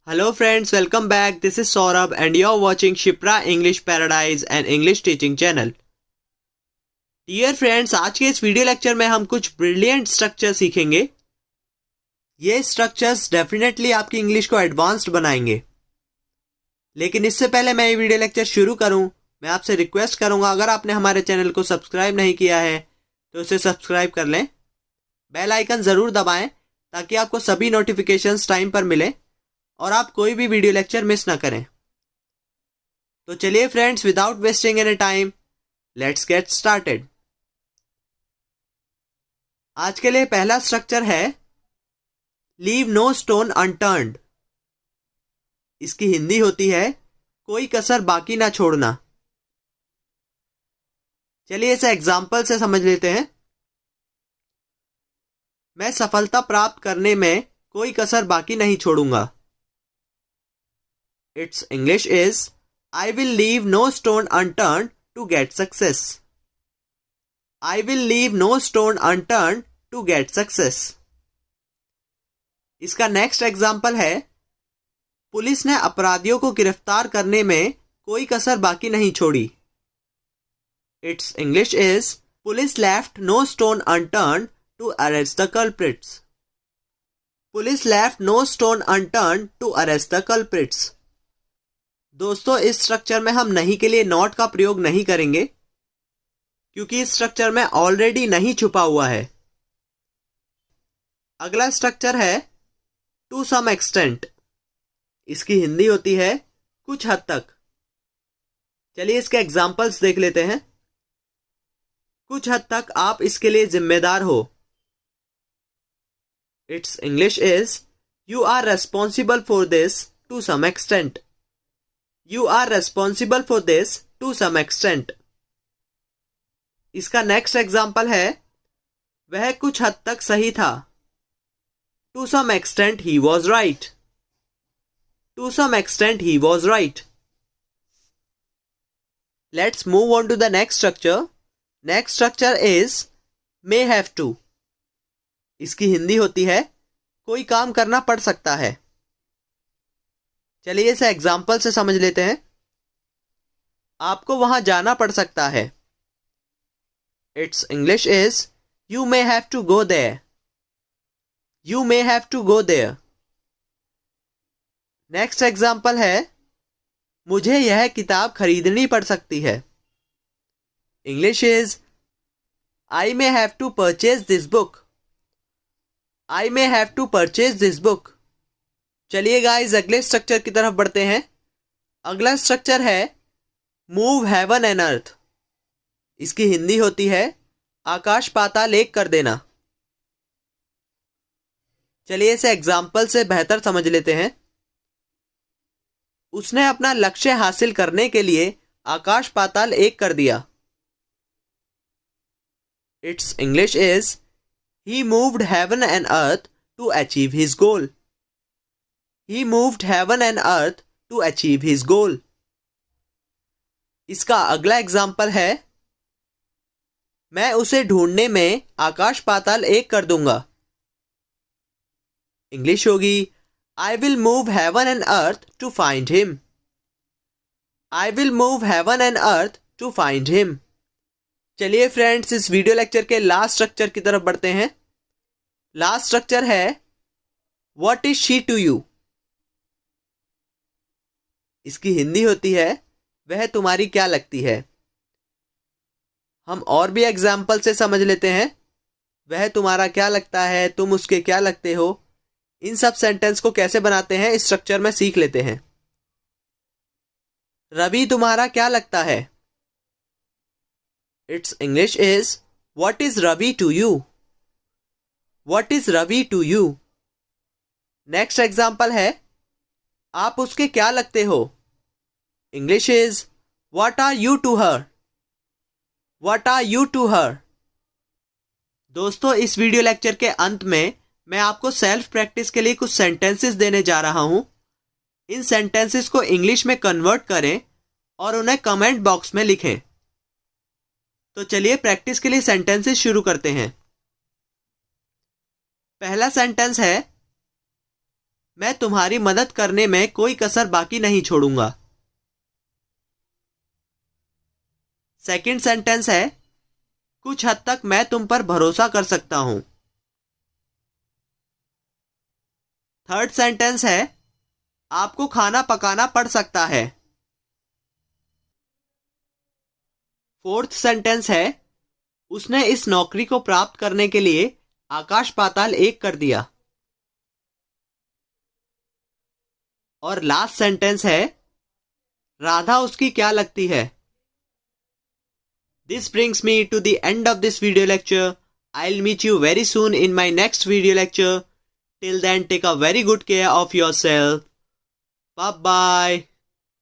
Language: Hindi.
Hello friends, welcome back. This is Saurabh and you're watching Shipra English Paradise and English Teaching Channel. Dear friends, आज के इस वीडियो लेक्चर में हम कुछ ब्रिलियंट स्ट्रक्चर सीखेंगे। ये स्ट्रक्चर्स डेफिनेटली आपकी इंग्लिश को एडवांस्ड बनाएंगे। लेकिन इससे पहले मैं ये वीडियो लेक्चर शुरू करूं, मैं आपसे रिक्वेस्ट करूंगा, अगर आपने हमारे चैनल को सब्सक्राइब नहीं किया है तो इसे सब्सक्राइब कर लें। बेल आइकन ज़रूर दबाएं ताकि आपको सभी नोटिफिकेशंस टाइम पर मिले और आप कोई भी वीडियो लेक्चर मिस ना करें। तो चलिए friends, without wasting any time, let's get started. आज के लिए पहला स्ट्रक्चर है लीव नो स्टोन अनटर्न्ड। इसकी हिंदी होती है कोई कसर बाकी ना छोड़ना। चलिए इसे एग्जाम्पल से समझ लेते हैं। मैं सफलता प्राप्त करने में कोई कसर बाकी नहीं छोड़ूंगा। Its English is, I will leave no stone unturned to get success. I will leave no stone unturned to get success. इसका नेक्स्ट एग्जाम्पल है पुलिस ने अपराधियों को गिरफ्तार करने में कोई कसर बाकी नहीं छोड़ी। Its English is, police left no stone unturned to arrest the culprits. Police left no stone unturned to arrest the culprits. दोस्तों, इस स्ट्रक्चर में हम नहीं के लिए नॉट का प्रयोग नहीं करेंगे क्योंकि इस स्ट्रक्चर में ऑलरेडी नहीं छुपा हुआ है। अगला स्ट्रक्चर है टू सम एक्सटेंट। इसकी हिंदी होती है कुछ हद तक। चलिए इसके एग्जाम्पल्स देख लेते हैं। कुछ हद तक आप इसके लिए जिम्मेदार हो। Its English is, you are responsible for this to some extent. You are responsible for this to some extent. इसका नेक्स्ट एग्जाम्पल है वह कुछ हद तक सही था। To some extent he was right. To some extent he was right. Let's move on to the next structure. Next structure is may have to. इसकी हिंदी होती है कोई काम करना पड़ सकता है। चलिए इसे एग्जाम्पल से समझ लेते हैं। आपको वहां जाना पड़ सकता है। Its English is, you may have to go there. You may have to go there. Next example है मुझे यह किताब खरीदनी पड़ सकती है। English is, I may have to purchase this book. I may have to purchase this book. चलिए गाइस, अगले स्ट्रक्चर की तरफ बढ़ते हैं। अगला स्ट्रक्चर है मूव हेवन एंड अर्थ। इसकी हिंदी होती है आकाश पाताल एक कर देना। चलिए इसे एग्जाम्पल से बेहतर समझ लेते हैं। उसने अपना लक्ष्य हासिल करने के लिए आकाश पाताल एक कर दिया। Its English is, he moved heaven and earth to achieve his goal. He moved heaven and earth to achieve his goal. इसका अगला एग्जाम्पल है मैं उसे ढूंढने में आकाश पाताल एक कर दूंगा। इंग्लिश होगी, I will move heaven and earth to find him. I will move heaven and earth to find him. चलिए फ्रेंड्स, इस वीडियो लेक्चर के लास्ट स्ट्रक्चर की तरफ बढ़ते हैं। लास्ट स्ट्रक्चर है What is she to you? इसकी हिंदी होती है वह तुम्हारी क्या लगती है। हम और भी एग्जाम्पल से समझ लेते हैं। वह तुम्हारा क्या लगता है, तुम उसके क्या लगते हो। इन सब सेंटेंस को कैसे बनाते हैं इस स्ट्रक्चर में सीख लेते हैं। रवि तुम्हारा क्या लगता है। Its English is, what is Ravi to you. What is Ravi to you. Next example है आप उसके क्या लगते हो। English is, what are you to her. What are you to her. दोस्तों, इस वीडियो लेक्चर के अंत में मैं आपको सेल्फ प्रैक्टिस के लिए कुछ सेंटेंसेस देने जा रहा हूं। इन सेंटेंसेस को इंग्लिश में कन्वर्ट करें और उन्हें कमेंट बॉक्स में लिखें। तो चलिए प्रैक्टिस के लिए सेंटेंसेस शुरू करते हैं। पहला सेंटेंस है मैं तुम्हारी मदद करने में कोई कसर बाकी नहीं छोड़ूंगा। सेकंड सेंटेंस है कुछ हद तक मैं तुम पर भरोसा कर सकता हूं। थर्ड सेंटेंस है आपको खाना पकाना पड़ सकता है। फोर्थ सेंटेंस है उसने इस नौकरी को प्राप्त करने के लिए आकाश पाताल एक कर दिया। और लास्ट सेंटेंस है राधा उसकी क्या लगती है। This brings me to the end of this video lecture. I'll meet you very soon in my next video lecture. Till then, take a very good care of yourself. Bye bye.